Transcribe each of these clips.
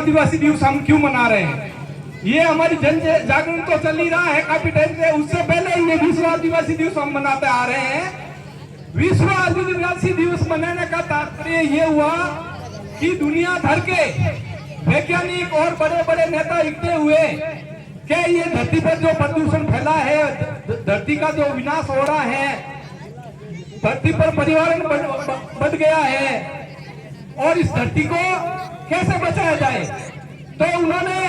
आदिवासी दिवस हम क्यों मना रहे हैं? ये हमारी जन जागरण तो चल ही रहा है काफी टाइम से, उससे पहले ही ये विश्व आदिवासी दिवस हम मनाते आ रहे हैं। विश्व आदिवासी दिवस मनाने का तात्पर्य ये हुआ कि दुनिया भर के वैज्ञानिक और बड़े बड़े नेता इकट्ठे हुए कि ये धरती पर जो प्रदूषण फैला है, धरती का जो विनाश हो रहा है, धरती पर पर्यावरण बढ़ गया है और इस धरती को कैसे बचाया जाए। तो उन्होंने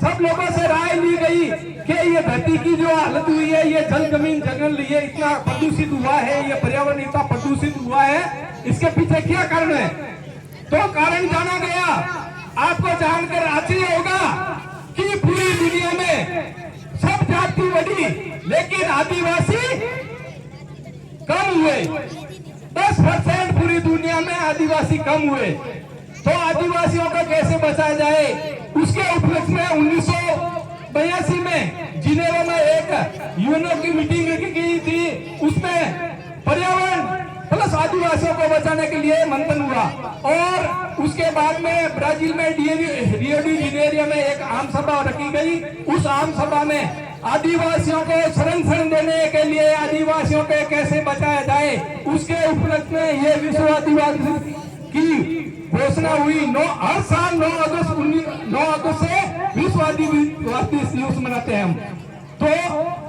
सब लोगों से राय ली गई कि ये धरती की जो हालत हुई है, ये जल जमीन जंगल ये इतना प्रदूषित हुआ है, ये पर्यावरण इतना प्रदूषित हुआ है, इसके पीछे क्या कारण है? तो कारण जाना गया। आपको जानकर आश्चर्य होगा कि पूरी दुनिया में सब जाति बढ़ी लेकिन आदिवासी कम हुए। 10% पूरी दुनिया में आदिवासी कम हुए। तो आदिवासियों को कैसे बचाया जाए, उसके उपलक्ष्य में 1982 में जिनेवा में एक यूएनओ की मीटिंग की थी। उसमें पर्यावरण प्लस आदिवासियों को बचाने के लिए मंथन हुआ और उसके बाद में ब्राजील में रियो डी जेनेरियो में एक आम सभा रखी गई। उस आम सभा में आदिवासियों को संरक्षण देने के लिए, आदिवासियों को कैसे बचाया जाए, उसके उपलक्ष्य में ये विश्व आदिवासी की घोषणा हुई। हर साल 9 अगस्त से विश्व आदिवासी दिवस मनाते हैं हम। तो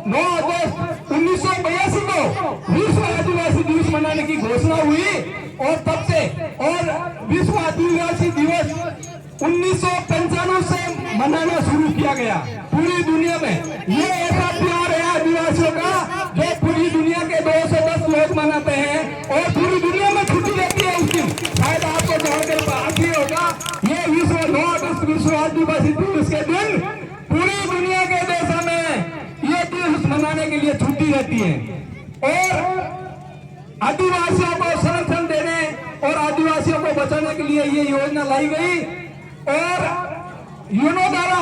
9 अगस्त 1982 को विश्व आदिवासी दिवस मनाने की घोषणा हुई और तब से और विश्व आदिवासी दिवस 1995 से मनाना शुरू किया गया पूरी दुनिया में। ये ऐसा प्यार है आदिवासियों का जो पूरी दुनिया के 210 लोग मनाते हैं और पूरी दुनिया में छुट्टी रहती है उस दिन। शायद आपको जानकर आश्चर्य होगा, ये विश्व 9 अगस्त विश्व आदिवासी दिवस के दिन पूरी दुनिया के देशों में ये दिवस मनाने के लिए छुट्टी रहती है। और आदिवासियों को संरक्षण देने और आदिवासियों को बचाने के लिए ये योजना लाई गई और यूएनओ द्वारा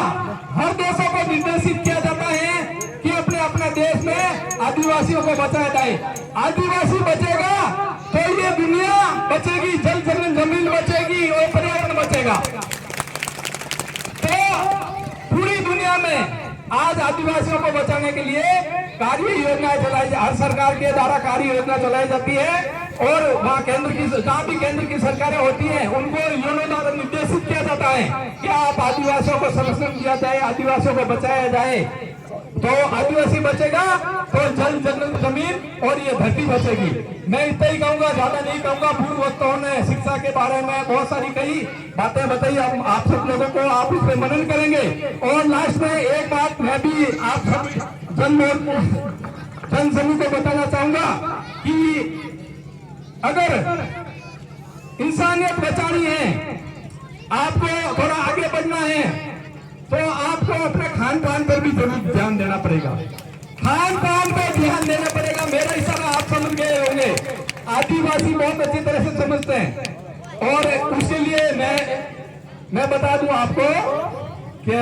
हर देशों को निर्देशित किया जाता है कि अपने अपने देश में आदिवासियों को बचाया जाए। आदिवासी बचेगा तो ये दुनिया बचेगी, जल जमीन बचेगी और पर्यावरण बचेगा। तो पूरी दुनिया में आज आदिवासियों को बचाने के लिए कार्य योजनाएं चलाई, हर सरकार के द्वारा कार्य योजना चलाई जाती है और वहाँ केंद्र की जहाँ भी केंद्र की सरकारें होती हैं उनको यूएनओ द्वारा निर्देशित किया जाता है कि आप आदिवासियों को संरक्षण दिया जाए, आदिवासियों को बचाया जाए। तो आदिवासी बचेगा तो जल जंगल जमीन और ये धरती बचेगी। मैं इतना ही कहूंगा, ज्यादा नहीं कहूंगा। पूर्व वक्ताओं ने शिक्षा के बारे में बहुत सारी कई बातें बताई, आप सब लोगों को आप इस पे मनन करेंगे। और लास्ट में एक बात मैं भी आप सब जन समूह को बताना चाहूंगा कि अगर इंसानियत बचानी है, आपको थोड़ा आगे बढ़ना है, तो आपको अपने खान पान पर भी जरूर ध्यान देना पड़ेगा। खान पान पर ध्यान देना पड़ेगा। मेरा इशारा आप समझ गए होंगे, आदिवासी बहुत अच्छी तरह से समझते हैं। और उसके लिए मैं बता दूं आपको कि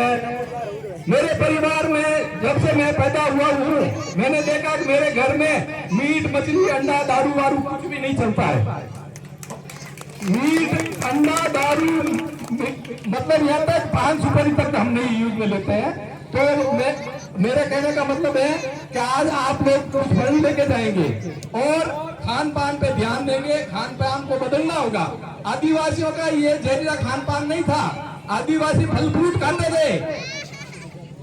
मेरे परिवार में जब से मैं पैदा हुआ हूँ, मैंने देखा कि मेरे घर में मीट मछली अंडा दारू वारू कुछ भी नहीं चलता है। मीट अंडा दारू मतलब यहाँ तक 5 सुपारी तक हम नहीं यूज में लेते हैं। तो मेरे कहने का मतलब है कि आज आप लोग कुछ फल लेके जाएंगे और खान पान पे ध्यान देंगे, खान पान को बदलना होगा। आदिवासियों का ये जहरीला खान पान नहीं था। आदिवासी फल फ्रूट खाते थे,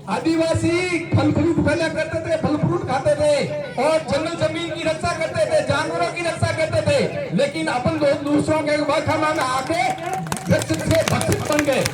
आदिवासी फल फ्रूट पहले करते थे, फल फ्रूट खाते थे और जंगल जमीन की रक्षा करते थे, जानवरों की रक्षा करते थे। लेकिन अपन दूसरों के खाना में आके भक्षित बन गए।